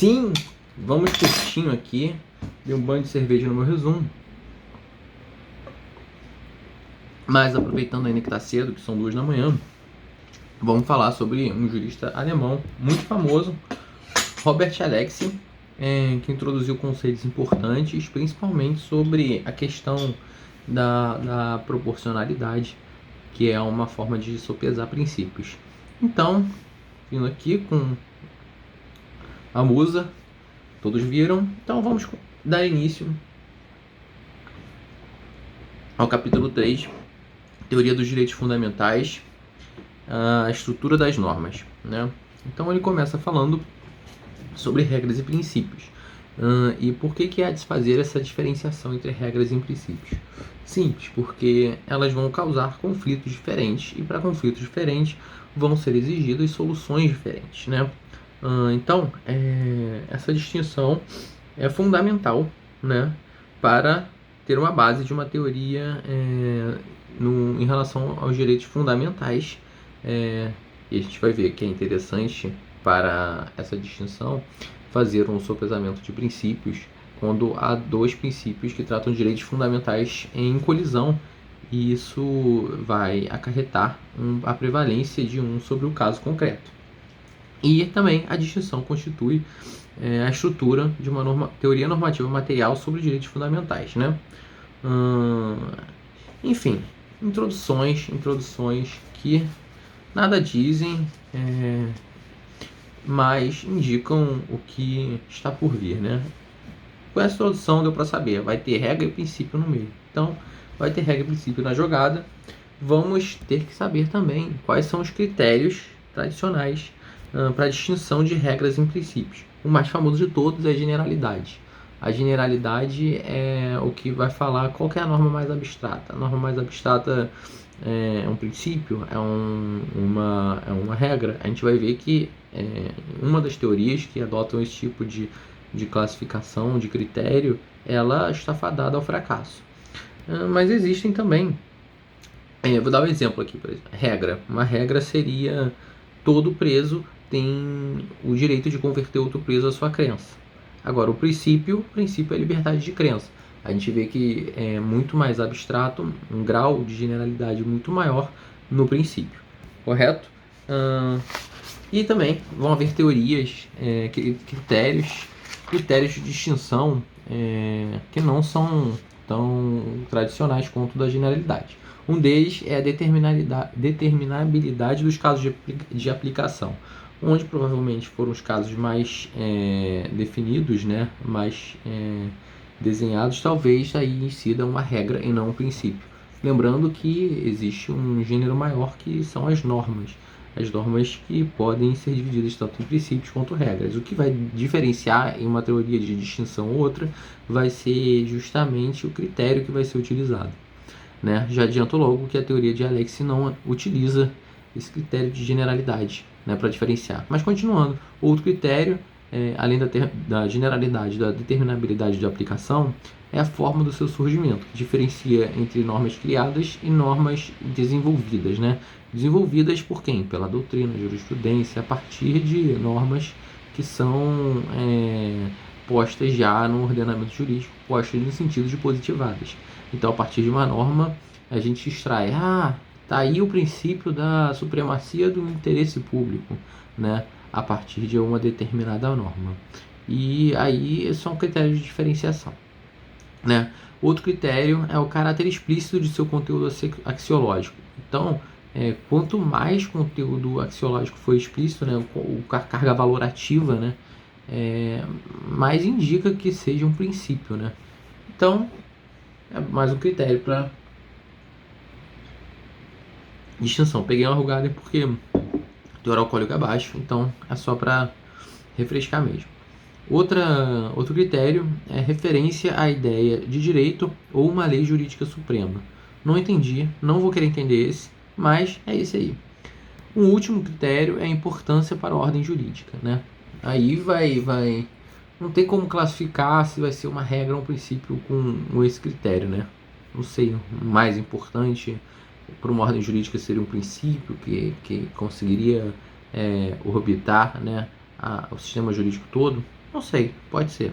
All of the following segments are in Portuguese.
Sim, vamos curtinho aqui. Dei um banho de cerveja no meu resumo. Mas aproveitando ainda que está cedo, que são 2 da manhã, vamos falar sobre um jurista alemão muito famoso, Robert Alexy, que introduziu conceitos importantes, principalmente sobre a questão da proporcionalidade, que é uma forma de sopesar princípios. Então, vindo aqui com a musa, todos viram, então vamos dar início ao capítulo 3, Teoria dos Direitos Fundamentais, a estrutura das normas, né? Então ele começa falando sobre regras e princípios. E por que há de se fazer essa diferenciação entre regras e princípios? Simples, porque elas vão causar conflitos diferentes, e para conflitos diferentes vão ser exigidas soluções diferentes, né? Então, essa distinção é fundamental, né, para ter uma base de uma teoria em relação aos direitos fundamentais. E a gente vai ver que é interessante para essa distinção fazer um sopesamento de princípios quando há 2 princípios que tratam de direitos fundamentais em colisão, e isso vai acarretar a prevalência de um sobre o caso concreto. E também a distinção constitui a estrutura de uma teoria normativa material sobre direitos fundamentais, né? Enfim, introduções que nada dizem, mas indicam o que está por vir, né? Com essa introdução deu para saber, vai ter regra e princípio no meio. Então, vai ter regra e princípio na jogada. Vamos ter que saber também quais são os critérios tradicionais para a distinção de regras em princípios. O mais famoso de todos é a generalidade. A generalidade é o que vai falar qual que é a norma mais abstrata. A norma mais abstrata é um princípio, é uma regra. A gente vai ver que uma das teorias que adotam esse tipo de classificação, de critério, ela está fadada ao fracasso. Mas existem também, vou dar um exemplo aqui, por exemplo, regra. Uma regra seria: todo preso tem o direito de converter outro preso à sua crença. Agora, o princípio é liberdade de crença. A gente vê que é muito mais abstrato, um grau de generalidade muito maior no princípio, correto? E também vão haver teorias, critérios de distinção que não são tão tradicionais quanto da generalidade. Um deles é a determinabilidade dos casos de aplicação, onde provavelmente foram os casos mais definidos, né, mais desenhados, talvez aí incida uma regra e não um princípio. Lembrando que existe um gênero maior que são as normas que podem ser divididas tanto em princípios quanto regras. O que vai diferenciar em uma teoria de distinção ou outra vai ser justamente o critério que vai ser utilizado, né? Já adianto logo que a teoria de Alexy não utiliza esse critério de generalidade, né, para diferenciar. Mas continuando, outro critério, além da generalidade, da determinabilidade de aplicação, é a forma do seu surgimento, que diferencia entre normas criadas e normas desenvolvidas, né? Desenvolvidas por quem? Pela doutrina, jurisprudência, a partir de normas que são postas já no ordenamento jurídico, postas no sentido de positivadas. Então, a partir de uma norma, a gente extrai, tá aí o princípio da supremacia do interesse público, né, a partir de uma determinada norma. E aí são critérios de diferenciação, né? Outro critério é o caráter explícito de seu conteúdo axiológico. Então, quanto mais conteúdo axiológico for explícito, né, a carga valorativa, né, mais indica que seja um princípio, né? Então, é mais um critério para distinção. Peguei uma rugada porque o teor alcoólico é baixo, então é só para refrescar mesmo. Outro critério é referência à ideia de direito ou uma lei jurídica suprema. Não entendi, não vou querer entender esse, mas é esse aí. Um último critério é a importância para a ordem jurídica, né? Aí vai não tem como classificar se vai ser uma regra ou um princípio com esse critério, né? Não sei, o mais importante para uma ordem jurídica seria um princípio que conseguiria orbitar, né, o sistema jurídico todo. Não sei, pode ser.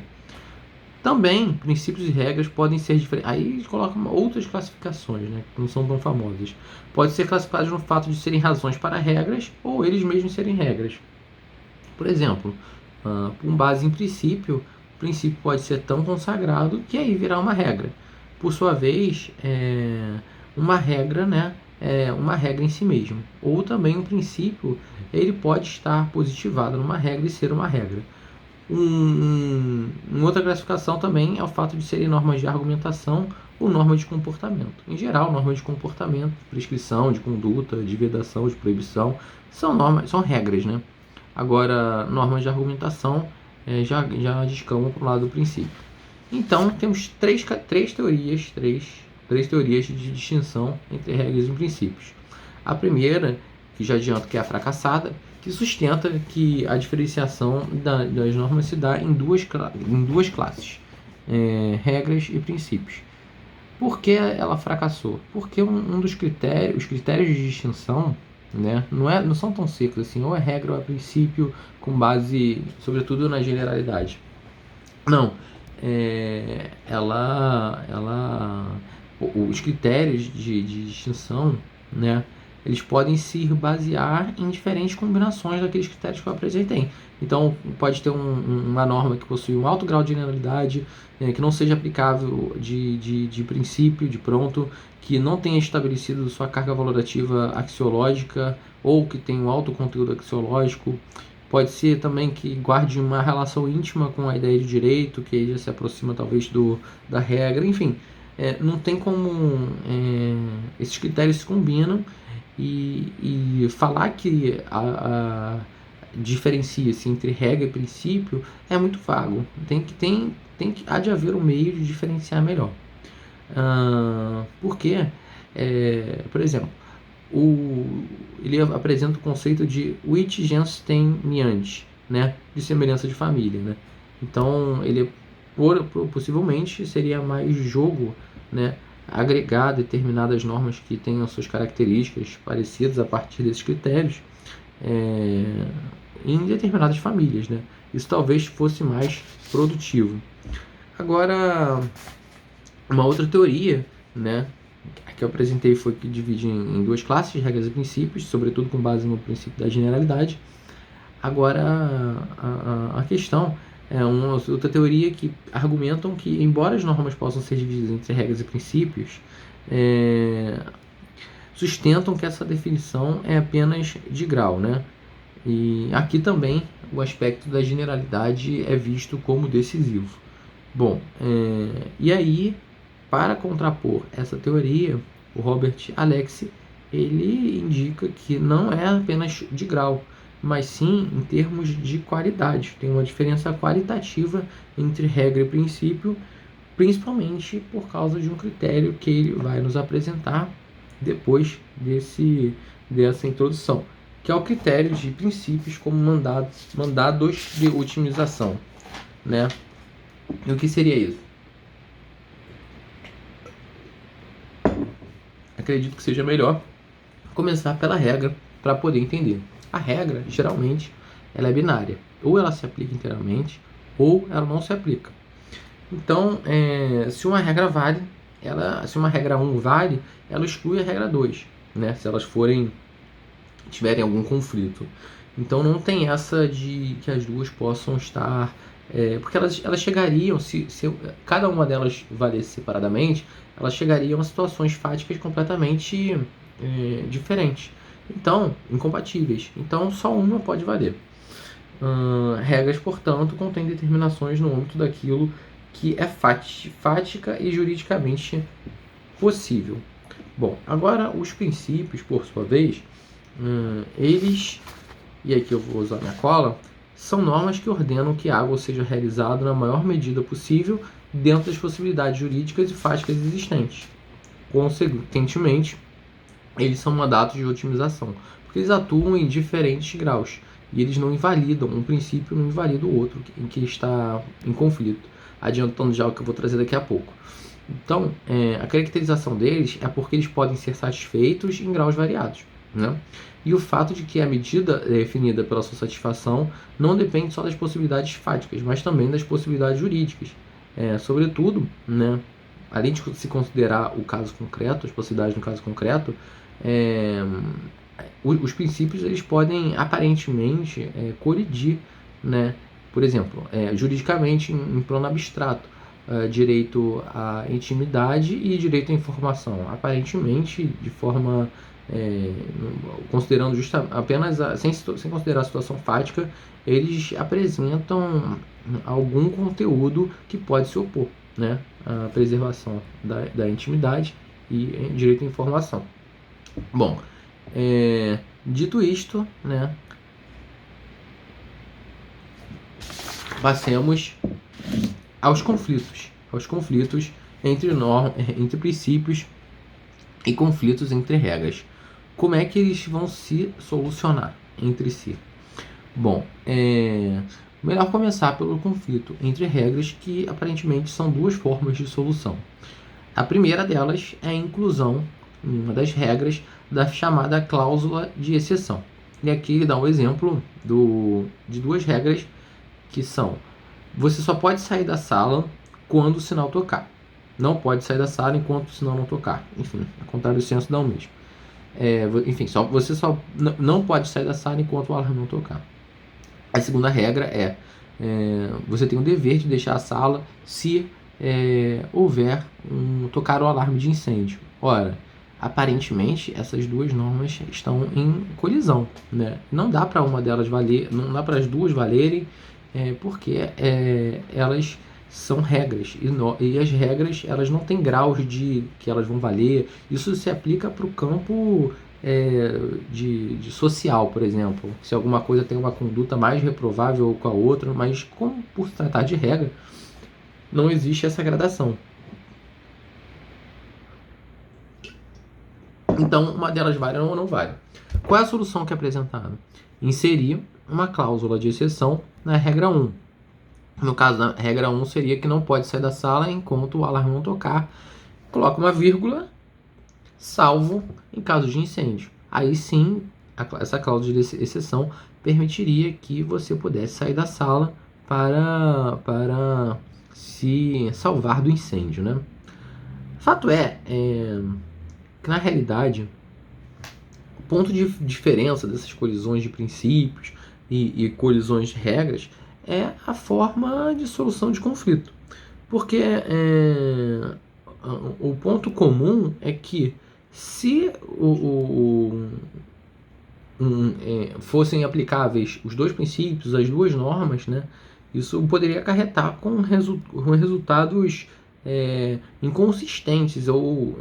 Também, princípios e regras podem ser diferentes. Aí eles colocam outras classificações, né, que não são tão famosas. Pode ser classificados no fato de serem razões para regras ou eles mesmos serem regras. Por exemplo, com base em princípio, o princípio pode ser tão consagrado que aí virá uma regra. Por sua vez, uma regra, né, é uma regra em si mesmo. Ou também um princípio, ele pode estar positivado numa regra e ser uma regra. Uma outra classificação também é o fato de serem normas de argumentação ou normas de comportamento. Em geral, normas de comportamento, prescrição, de conduta, de vedação, de proibição, são normas, são regras, né? Agora, normas de argumentação já descamam para o lado do princípio. Então, temos três teorias de distinção entre regras e princípios. A primeira, que já adianto que é a fracassada, que sustenta que a diferenciação das normas se dá em duas classes, regras e princípios. Por que ela fracassou? Porque os critérios de distinção, né, não são tão secos assim, ou é regra ou é princípio, com base, sobretudo, na generalidade. Não, os critérios de distinção, né, eles podem se basear em diferentes combinações daqueles critérios que eu apresentei. Então, pode ter uma norma que possui um alto grau de generalidade, que não seja aplicável de princípio, de pronto, que não tenha estabelecido sua carga valorativa axiológica, ou que tenha um alto conteúdo axiológico. Pode ser também que guarde uma relação íntima com a ideia de direito, que já se aproxima talvez da regra. Enfim, não tem como esses critérios se combinam, e falar que diferencia-se entre regra e princípio é muito vago. Há de haver um meio de diferenciar melhor. Porque, por exemplo, ele apresenta o conceito de Wittgensteiniante, né, de semelhança de família, né? Então, ele possivelmente seria mais jogo, né, agregar determinadas normas que tenham suas características parecidas a partir desses critérios em determinadas famílias, né? Isso talvez fosse mais produtivo. Agora, uma outra teoria, né, que eu apresentei foi que divide em duas classes, regras e princípios, sobretudo com base no princípio da generalidade. Agora, a questão é uma outra teoria que argumentam que, embora as normas possam ser divididas entre regras e princípios, sustentam que essa definição é apenas de grau, né? E aqui também o aspecto da generalidade é visto como decisivo. Bom, e aí, para contrapor essa teoria, o Robert Alexy, ele indica que não é apenas de grau, mas sim em termos de qualidade. Tem uma diferença qualitativa entre regra e princípio, principalmente por causa de um critério que ele vai nos apresentar depois dessa introdução, que é o critério de princípios como mandados de otimização, né? E o que seria isso? Acredito que seja melhor começar pela regra para poder entender. A regra, geralmente, ela é binária. Ou ela se aplica inteiramente, ou ela não se aplica. Então, se uma regra vale, se uma regra 1 vale, ela exclui a regra 2, né? Se elas tiverem algum conflito. Então, não tem essa de que as duas possam estar... porque elas chegariam, se cada uma delas valesse separadamente, elas chegariam a situações fáticas completamente diferentes. Então, incompatíveis. Então, só uma pode valer. Regras, portanto, contêm determinações no âmbito daquilo que é fática e juridicamente possível. Bom, agora os princípios, por sua vez, eles, e aqui eu vou usar minha cola, são normas que ordenam que algo seja realizado na maior medida possível dentro das possibilidades jurídicas e fáticas existentes. Consequentemente, eles são mandatos de otimização, porque eles atuam em diferentes graus e eles não invalidam, um princípio não invalida o outro em que está em conflito, adiantando já o que eu vou trazer daqui a pouco. Então, a caracterização deles é porque eles podem ser satisfeitos em graus variados, né? E o fato de que a medida definida pela sua satisfação não depende só das possibilidades fáticas, mas também das possibilidades jurídicas. Sobretudo, né, além de se considerar o caso concreto, as possibilidades no caso concreto, os princípios eles podem aparentemente colidir, né? Por exemplo, juridicamente em plano abstrato, direito à intimidade e direito à informação, aparentemente de forma considerando apenas sem considerar a situação fática, eles apresentam algum conteúdo que pode se opor, né, à preservação da intimidade e direito à informação. Bom, dito isto, né, passemos aos conflitos entre princípios e conflitos entre regras. Como é que eles vão se solucionar entre si? Bom, melhor começar pelo conflito entre regras, que aparentemente são duas formas de solução. A primeira delas é a inclusão em uma das regras da chamada cláusula de exceção. E aqui ele dá um exemplo de duas regras que são: você só pode sair da sala quando o sinal tocar. Não pode sair da sala enquanto o sinal não tocar. Enfim, ao contrário do senso dá o mesmo. Você só não pode sair da sala enquanto o alarme não tocar. A segunda regra você tem o dever de deixar a sala se houver tocar o alarme de incêndio. Ora, aparentemente essas duas normas estão em colisão, né? Não dá para uma delas valer, não dá para as duas valerem, porque elas são regras e as regras elas não têm graus de que elas vão valer. Isso se aplica para o campo de social, por exemplo. Se alguma coisa tem uma conduta mais reprovável com a outra, mas como por se tratar de regra, não existe essa gradação. Então, uma delas vale ou não vale. Qual é a solução que é apresentada? Inserir uma cláusula de exceção na regra 1. No caso da regra 1 seria que não pode sair da sala enquanto o alarme não tocar. Coloca uma vírgula, salvo em caso de incêndio. Aí sim, essa cláusula de exceção permitiria que você pudesse sair da sala para se salvar do incêndio, né? Fato que na realidade o ponto de diferença dessas colisões de princípios e colisões de regras é a forma de solução de conflito. Porque o ponto comum é que se fossem aplicáveis os dois princípios, as duas normas, né, isso poderia acarretar com resultados inconsistentes ou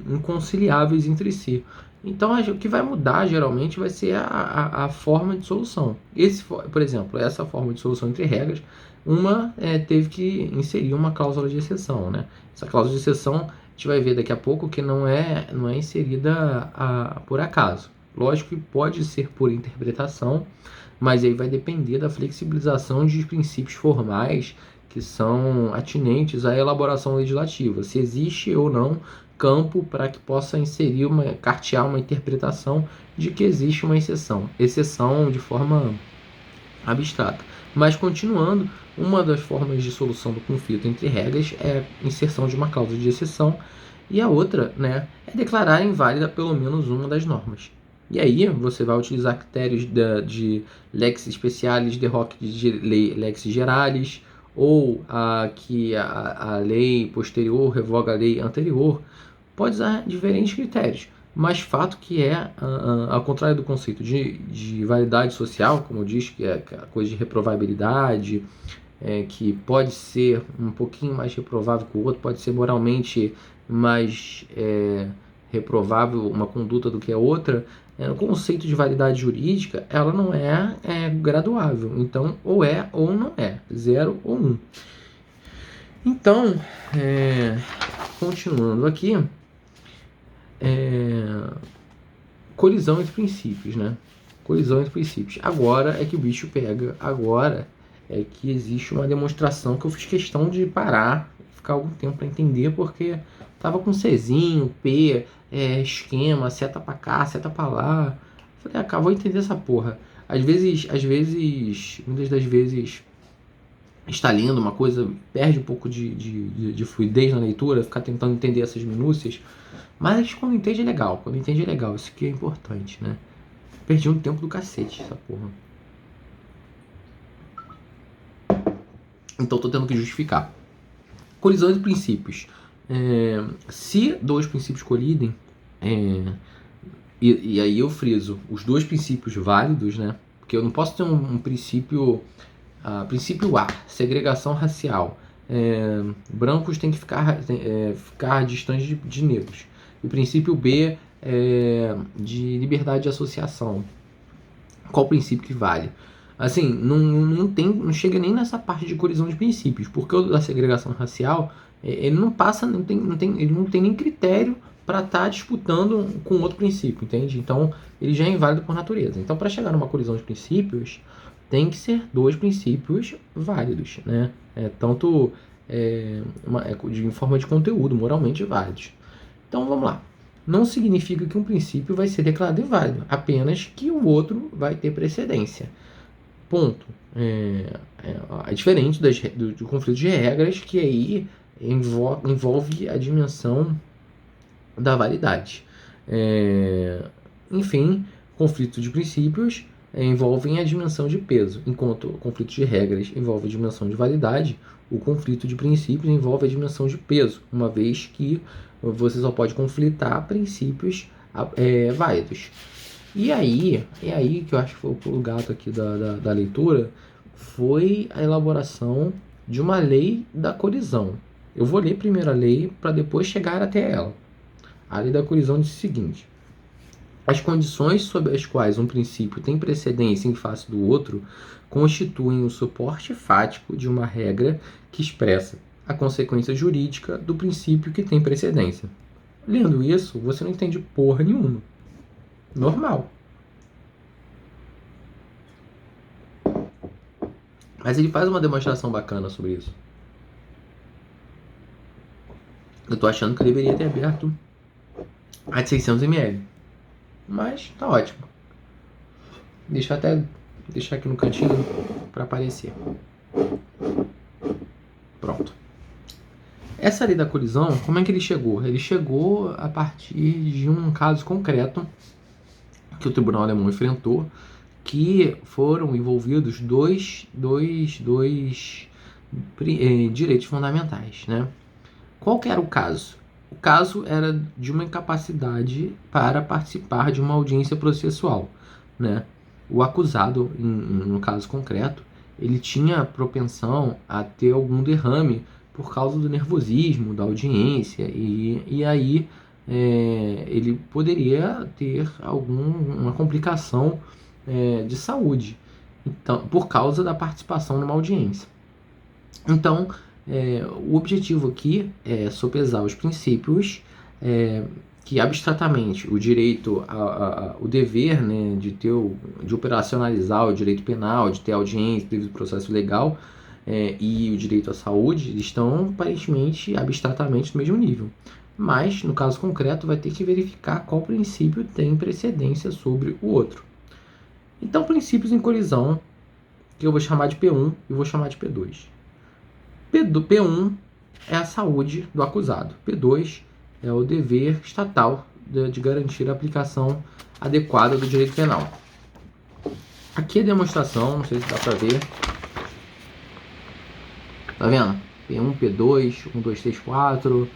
inconciliáveis entre si. Então, o que vai mudar geralmente vai ser a forma de solução. Por exemplo, essa forma de solução entre regras, uma teve que inserir uma cláusula de exceção, né? Essa cláusula de exceção a gente vai ver daqui a pouco que não é inserida por acaso. Lógico que pode ser por interpretação, mas aí vai depender da flexibilização de princípios formais que são atinentes à elaboração legislativa. Se existe ou não campo para que possa inserir cartear uma interpretação de que existe uma exceção de forma abstrata. Mas continuando, uma das formas de solução do conflito entre regras é a inserção de uma cláusula de exceção, e a outra, né, é declarar inválida pelo menos uma das normas. E aí você vai utilizar critérios de lex specialis de hoc de lex generalis, ou que a lei posterior revoga a lei anterior. Pode usar diferentes critérios, mas fato que ao contrário do conceito de validade social, como diz, que é a coisa de reprovabilidade, que pode ser um pouquinho mais reprovável que o outro, pode ser moralmente mais reprovável uma conduta do que a outra. O conceito de validade jurídica, ela não é graduável. Então, ou é ou não é. 0 ou 1. Então, continuando aqui, colisão entre princípios, né? Colisão entre princípios. Agora é que o bicho pega. Agora é que existe uma demonstração que eu fiz questão de parar, ficar algum tempo para entender, porque tava com Czinho, P, esquema, seta para cá, seta para lá. Falei, cara, vou entender essa porra. Às vezes, muitas das vezes, está lendo uma coisa, perde um pouco de fluidez na leitura, ficar tentando entender essas minúcias. Mas quando entende é legal, isso que é importante, né? Perdi um tempo do cacete, essa porra. Então tô tendo que justificar. Colisão de princípios. Se dois princípios colidem, e aí eu friso os dois princípios válidos, né? Porque eu não posso ter um princípio... princípio A, segregação racial. Brancos têm que ficar distantes de negros. E princípio B, de liberdade de associação. Qual princípio que vale? Assim, não chega nem nessa parte de colisão de princípios, porque o da segregação racial, ele não passa, ele não tem nem critério para estar disputando com outro princípio, entende? Então, ele já é inválido por natureza. Então, para chegar numa colisão de princípios, tem que ser dois princípios válidos, né? Tanto em forma de conteúdo, moralmente válidos. Então, vamos lá. Não significa que um princípio vai ser declarado inválido, apenas que o outro vai ter precedência. Ponto. É diferente do conflito de regras, que aí envolve a dimensão da validade. Enfim, conflito de princípios envolvem a dimensão de peso, enquanto o conflito de regras envolve a dimensão de validade, o conflito de princípios envolve a dimensão de peso, uma vez que você só pode conflitar princípios válidos. E aí que eu acho que foi o pulo gato aqui da leitura, foi a elaboração de uma lei da colisão. Eu vou ler primeiro a lei para depois chegar até ela. A lei da colisão diz o seguinte: as condições sob as quais um princípio tem precedência em face do outro constituem o suporte fático de uma regra que expressa a consequência jurídica do princípio que tem precedência. Lendo isso, você não entende porra nenhuma. Normal. Mas ele faz uma demonstração bacana sobre isso. Eu tô achando que eu deveria ter aberto a de 600 ml. Mas tá ótimo. Deixa eu até deixar aqui no cantinho para aparecer. Pronto. Essa lei da colisão, como é que ele chegou? Ele chegou a partir de um caso concreto que o tribunal alemão enfrentou, que foram envolvidos dois direitos fundamentais, né? Qual que era o caso? O caso era de uma incapacidade para participar de uma audiência processual, né? O acusado, no caso concreto, ele tinha propensão a ter algum derrame por causa do nervosismo da audiência e aí ele poderia ter uma complicação de saúde, então, por causa da participação numa audiência. Então, o objetivo aqui é sopesar os princípios que abstratamente o direito, o dever, né, de operacionalizar o direito penal, de ter audiência, devido processo legal, e o direito à saúde estão aparentemente abstratamente no mesmo nível. Mas, no caso concreto, vai ter que verificar qual princípio tem precedência sobre o outro. Então, princípios em colisão, que eu vou chamar de P1 e vou chamar de P2. P1 é a saúde do acusado. P2 é o dever estatal de garantir a aplicação adequada do direito penal. Aqui a demonstração, não sei se dá para ver. Tá vendo? P1, P2, 1, 2, 3, 4.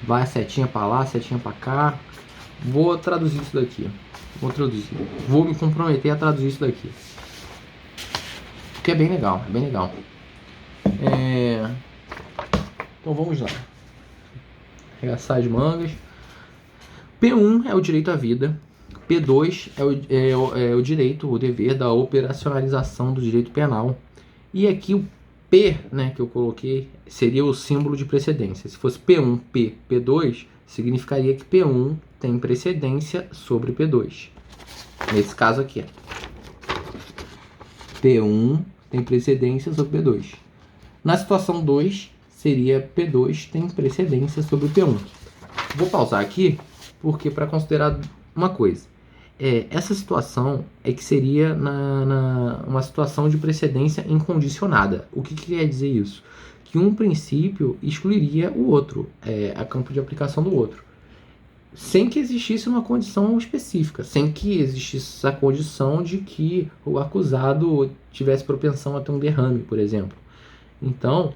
Vai a setinha para lá, setinha para cá. Vou traduzir isso daqui. Vou me comprometer a traduzir isso daqui. Porque é bem legal, Então vamos lá. Arregaçar as mangas. P1 é o direito à vida. P2 é o direito, o dever da operacionalização do direito penal. E aqui o P, né, que eu coloquei, seria o símbolo de precedência. Se fosse P1, P, P2, significaria que P1 tem precedência sobre P2. Nesse caso aqui, P1 tem precedência sobre P2. Na situação 2, seria P2 tem precedência sobre P1. Vou pausar aqui, porque para considerar uma coisa. essa situação é que seria uma situação de precedência incondicionada. O que quer dizer isso? Que um princípio excluiria o outro, a campo de aplicação do outro, sem que existisse uma condição específica, sem que existisse a condição de que o acusado tivesse propensão a ter um derrame, por exemplo. Então,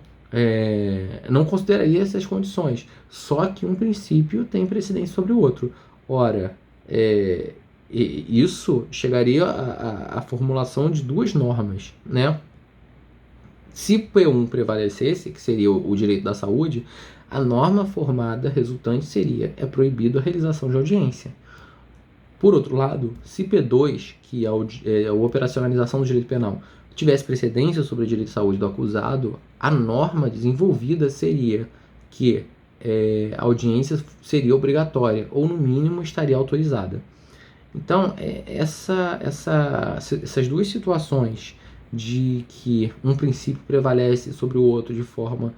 não consideraria essas condições, só que um princípio tem precedência sobre o outro. Ora, isso chegaria à formulação de duas normas, né? Se P1 prevalecesse, que seria o direito da saúde, a norma formada resultante seria: é proibido a realização de audiência. Por outro lado, se P2, que é a operacionalização do direito penal, tivesse precedência sobre o direito de saúde do acusado, a norma desenvolvida seria que a audiência seria obrigatória, ou no mínimo estaria autorizada. Então, essas duas situações de que um princípio prevalece sobre o outro de forma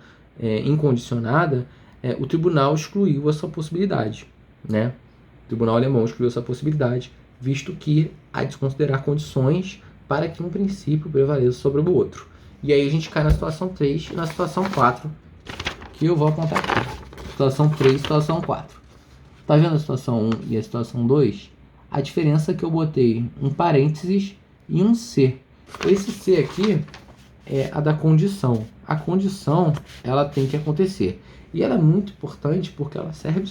incondicionada, o tribunal excluiu essa possibilidade, né? O tribunal alemão excluiu essa possibilidade, visto que há de se considerar condições para que um princípio prevaleça sobre o outro. E aí a gente cai na situação 3 e na situação 4, que eu vou apontar aqui. Situação 3 e situação 4. Tá vendo a situação 1 e a situação 2? A diferença é que eu botei um parênteses e um C. Esse C aqui é a da condição. A condição, ela tem que acontecer. E ela é muito importante porque ela serve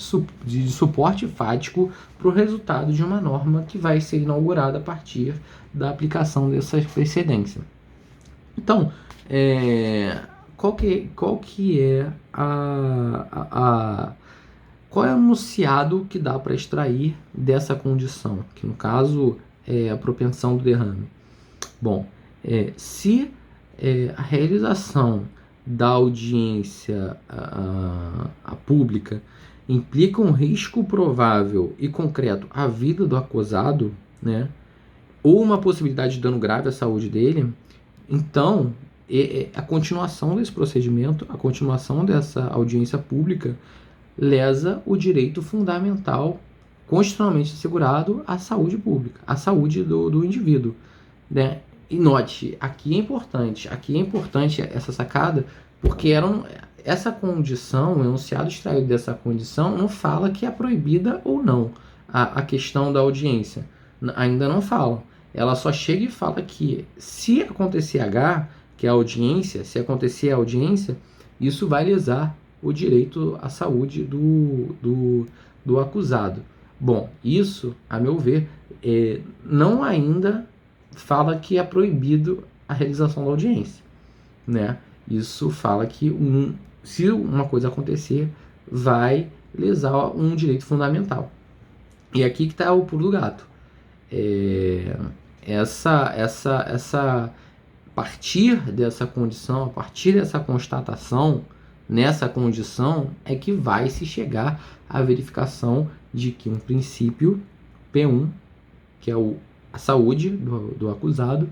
de suporte fático para o resultado de uma norma que vai ser inaugurada a partir da aplicação dessa precedência. Então, qual é o enunciado que dá para extrair dessa condição? Que no caso é a propensão do derrame. Bom, se a realização da audiência pública implica um risco provável e concreto à vida do acusado, né, ou uma possibilidade de dano grave à saúde dele, então a continuação desse procedimento, a continuação dessa audiência pública lesa o direito fundamental constitucionalmente assegurado à saúde pública, à saúde do indivíduo, né? E note, aqui é importante essa sacada, porque essa condição, o enunciado extraído dessa condição não fala que é proibida ou não a questão da audiência, ainda não fala. Ela só chega e fala que se acontecer H, que é a audiência, se acontecer a audiência, isso vai lesar o direito à saúde do acusado. Bom, isso, a meu ver, não ainda fala que é proibido a realização da audiência, né? Isso fala que se uma coisa acontecer, vai lesar um direito fundamental. E aqui que está o pulo do gato. A partir dessa condição, a partir dessa constatação, nessa condição é que vai se chegar à verificação de que um princípio P1, que é a saúde do acusado,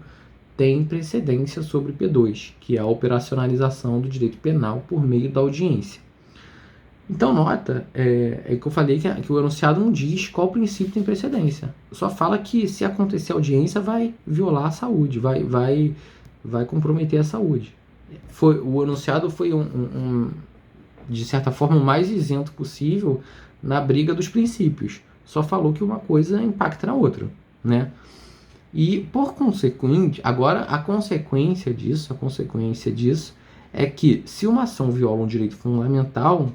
tem precedência sobre P2, que é a operacionalização do direito penal por meio da audiência. Então, nota, que eu falei que o enunciado não diz qual princípio tem precedência. Só fala que se acontecer audiência, vai violar a saúde, vai comprometer a saúde. O enunciado foi de certa forma, o mais isento possível na briga dos princípios. Só falou que uma coisa impacta na outra, né? E, por consequente, agora a consequência disso é que se uma ação viola um direito fundamental,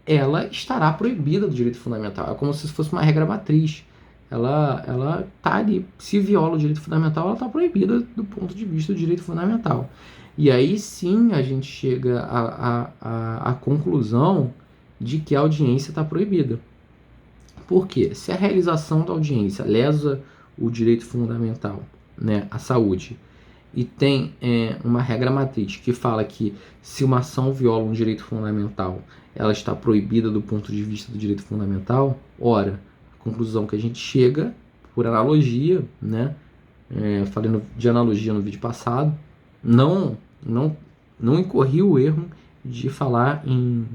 ela estará proibida do direito fundamental. É como se fosse uma regra matriz. Ela está ali. Se viola o direito fundamental, ela está proibida do ponto de vista do direito fundamental. E aí sim a gente chega à conclusão de que a audiência está proibida. Por quê? Se a realização da audiência lesa o direito fundamental, né, a saúde, e tem uma regra matriz que fala que se uma ação viola um direito fundamental, ela está proibida do ponto de vista do direito fundamental, ora, a conclusão que a gente chega, por analogia, né, falei de analogia no vídeo passado, não incorri o erro de falar em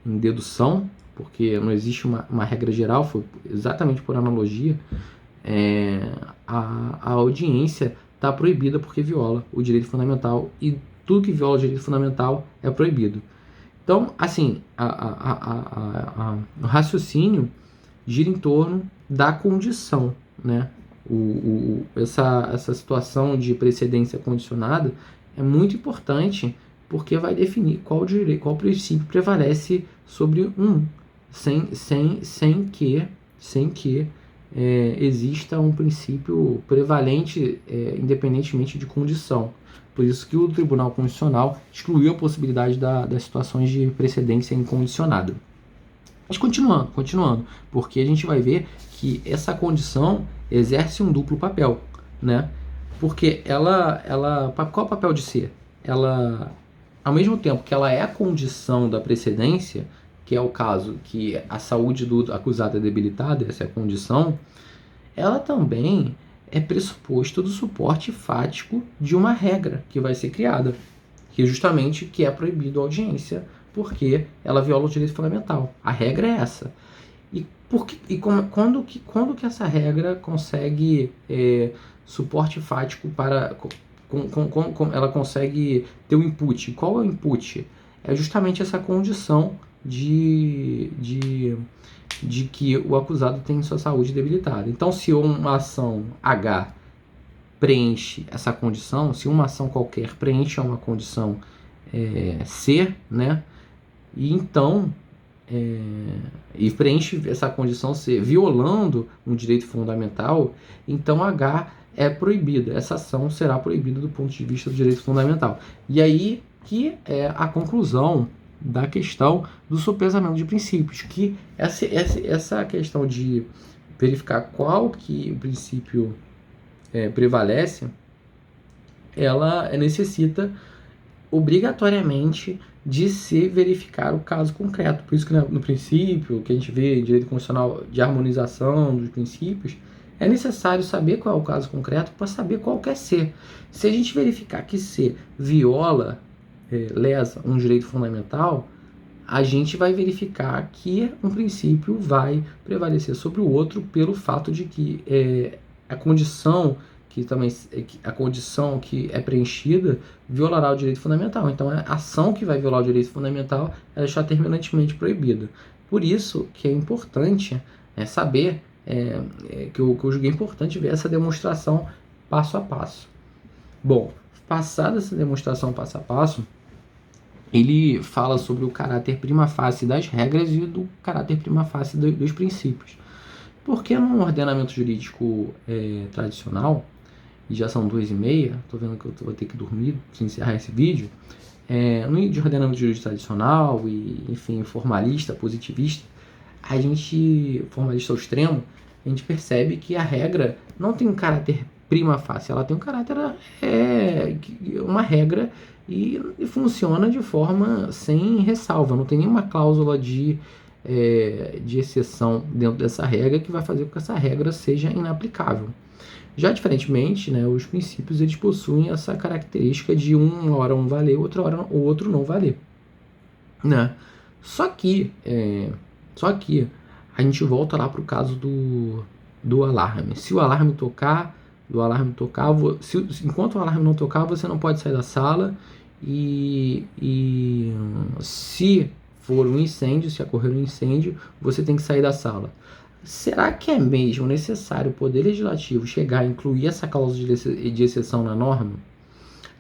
dedução, porque não existe uma regra geral, foi exatamente por analogia. a audiência está proibida porque viola o direito fundamental, e tudo que viola o direito fundamental é proibido. Então, assim, o raciocínio gira em torno da condição, né? Essa situação de precedência condicionada é muito importante, porque vai definir qual princípio prevalece sobre um, sem que exista um princípio prevalente, independentemente de condição. Por isso que o Tribunal Constitucional excluiu a possibilidade das situações de precedência incondicionada. Mas continuando, porque a gente vai ver que essa condição exerce um duplo papel, né? Porque qual é o papel de ser? Ela, ao mesmo tempo que ela é a condição da precedência, que é o caso que a saúde do acusado é debilitada, essa é a condição, ela também é pressuposto do suporte fático de uma regra que vai ser criada, que justamente que é proibido a audiência, porque ela viola o direito fundamental. A regra é essa. Quando que essa regra consegue suporte fático para... ela consegue ter o input? Qual é o input? É justamente essa condição de que o acusado tem sua saúde debilitada. Então, se uma ação H preenche essa condição, se uma ação qualquer preenche uma condição C, né? E então e preenche essa condição C violando um direito fundamental, então H é proibida. Essa ação será proibida do ponto de vista do direito fundamental. E aí que é a conclusão da questão do sopesamento de princípios, que essa questão de verificar qual que o princípio prevalece, ela necessita obrigatoriamente de se verificar o caso concreto. Por isso que no princípio, que a gente vê em direito constitucional de harmonização dos princípios, é necessário saber qual é o caso concreto para saber qual quer ser. Se a gente verificar que C viola, lesa um direito fundamental, a gente vai verificar que um princípio vai prevalecer sobre o outro pelo fato de que a condição que é preenchida violará o direito fundamental. Então, a ação que vai violar o direito fundamental ela está terminantemente proibida. Por isso que é importante saber, que eu julguei importante ver essa demonstração passo a passo. Bom, passada essa demonstração passo a passo, ele fala sobre o caráter prima facie das regras e do caráter prima facie dos princípios. Porque no ordenamento jurídico tradicional, e já são 2h30, estou vendo que eu vou ter que dormir para encerrar esse vídeo, no ordenamento jurídico tradicional e, enfim, formalista, positivista, formalista ao extremo, a gente percebe que a regra não tem um caráter prima facie, ela tem um caráter, uma regra e funciona de forma sem ressalva, não tem nenhuma cláusula de exceção dentro dessa regra que vai fazer com que essa regra seja inaplicável. Já diferentemente, né, os princípios eles possuem essa característica de uma hora um valer, outra hora o outro não valer, né? Só que a gente volta lá para o caso do alarme. Se o alarme tocar, enquanto o alarme não tocar, você não pode sair da sala, e se for um incêndio, se ocorrer um incêndio, você tem que sair da sala. Será que é mesmo necessário o Poder Legislativo chegar a incluir essa cláusula de exceção na norma?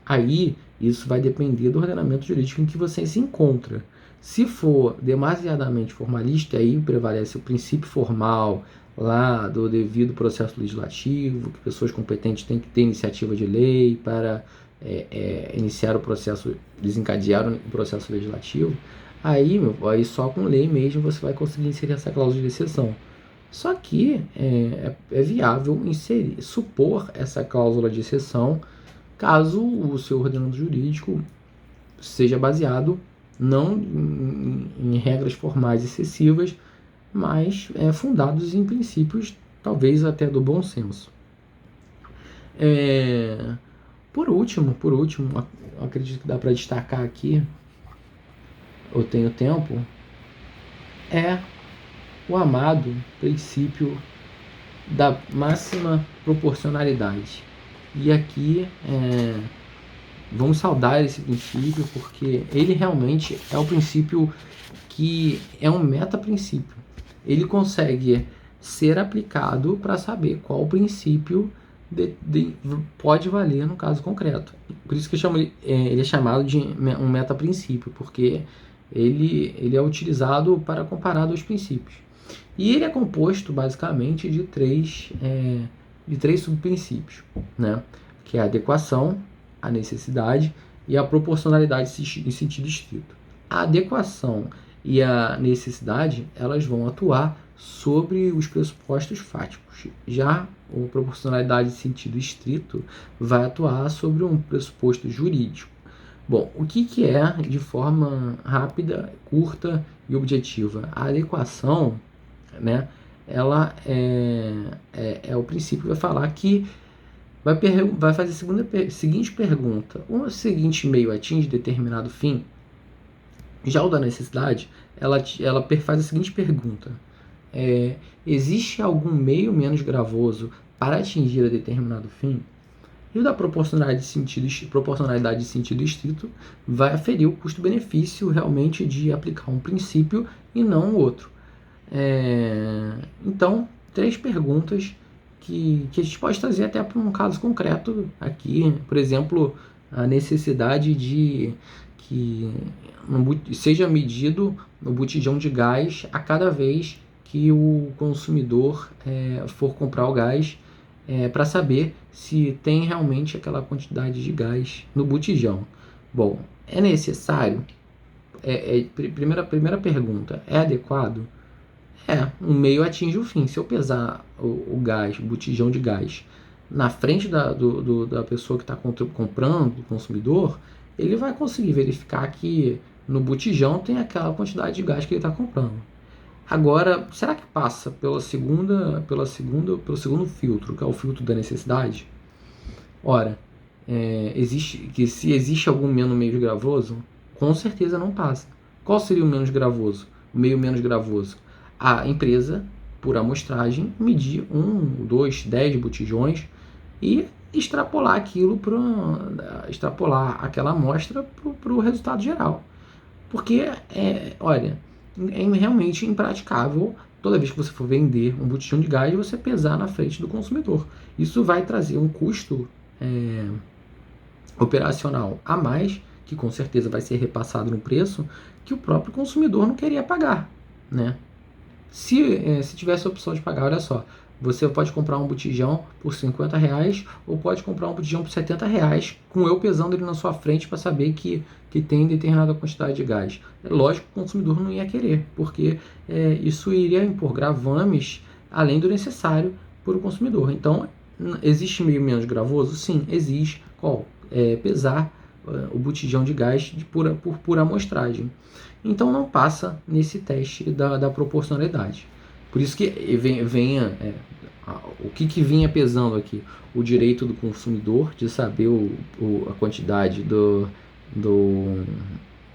Aí, isso vai depender do ordenamento jurídico em que você se encontra. Se for demasiadamente formalista, aí prevalece o princípio formal lá do devido processo legislativo, que pessoas competentes têm que ter iniciativa de lei para iniciar o processo, desencadear o processo legislativo. Aí só com lei mesmo você vai conseguir inserir essa cláusula de exceção. Só que é viável supor essa cláusula de exceção caso o seu ordenamento jurídico seja baseado não em regras formais excessivas, mas fundados em princípios talvez até do bom senso. Por último, acredito que dá para destacar aqui, eu tenho tempo, o amado princípio da máxima proporcionalidade. E aqui vamos saudar esse princípio, porque ele realmente é o princípio que é um meta-princípio. Ele consegue ser aplicado para saber qual princípio pode valer no caso concreto. Por isso que ele é chamado de um meta-princípio, porque ele é utilizado para comparar dois princípios. E ele é composto basicamente de três subprincípios, né? Que é a adequação, a necessidade e a proporcionalidade em sentido estrito. A adequação e a necessidade, elas vão atuar sobre os pressupostos fáticos. Já a proporcionalidade em sentido estrito vai atuar sobre um pressuposto jurídico. Bom, o que é, de forma rápida, curta e objetiva? A adequação, né, ela é o princípio que vai falar que vai fazer a seguinte pergunta: o seguinte meio atinge determinado fim? Já o da necessidade, ela faz a seguinte pergunta: existe algum meio menos gravoso para atingir a determinado fim? E o da proporcionalidade de sentido estrito vai aferir o custo-benefício realmente de aplicar um princípio e não o outro. Então, 3 perguntas que a gente pode trazer até para um caso concreto aqui. Por exemplo, a necessidade de que seja medido no botijão de gás a cada vez que o consumidor for comprar o gás, para saber se tem realmente aquela quantidade de gás no botijão. Bom, é necessário? Primeira pergunta, é adequado? Um meio atinge o fim. Se eu pesar o gás, o botijão de gás, na frente da pessoa que está comprando, do consumidor, ele vai conseguir verificar que no botijão tem aquela quantidade de gás que ele está comprando. Agora, será que passa pelo segundo filtro, que é o filtro da necessidade? Ora, se existe algum meio gravoso, com certeza não passa. Qual seria o menos gravoso? O meio menos gravoso? A empresa, por amostragem, medir 1, 2, 10 botijões e extrapolar aquela amostra para o resultado geral. Porque, olha, é realmente impraticável toda vez que você for vender um botijão de gás você pesar na frente do consumidor. Isso vai trazer um custo operacional a mais, que com certeza vai ser repassado no preço, que o próprio consumidor não queria pagar, né? Se tivesse a opção de pagar, olha só, você pode comprar um botijão por R$50 ou pode comprar um botijão por R$70, com eu pesando ele na sua frente para saber que tem determinada quantidade de gás. É lógico que o consumidor não ia querer, porque isso iria impor gravames além do necessário para o consumidor. Então, existe meio menos gravoso? Sim, existe. Qual? Pesar o botijão de gás por pura amostragem. Então não passa nesse teste da proporcionalidade. Por isso que o que vinha pesando aqui? O direito do consumidor de saber a quantidade do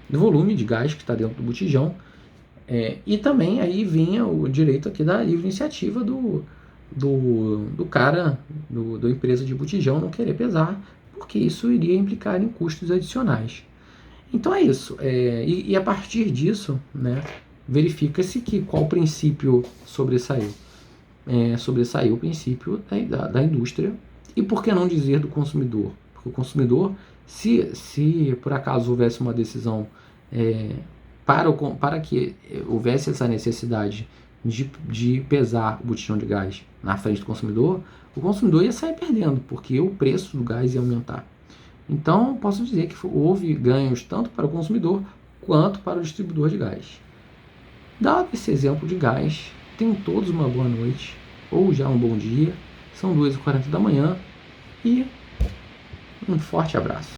volume de gás que está dentro do botijão, e também aí vinha o direito aqui da livre iniciativa do cara, da empresa de botijão não querer pesar, porque isso iria implicar em custos adicionais. Então é isso. E a partir disso, né, verifica-se que qual princípio sobressaiu. Sobressaiu o princípio da indústria. E por que não dizer do consumidor? Porque o consumidor, se por acaso houvesse uma decisão para que houvesse essa necessidade de pesar o botijão de gás na frente do consumidor, o consumidor ia sair perdendo, porque o preço do gás ia aumentar. Então, posso dizer que houve ganhos tanto para o consumidor quanto para o distribuidor de gás. Dado esse exemplo de gás, tenham todos uma boa noite, ou já um bom dia. São 2h40 da manhã e um forte abraço.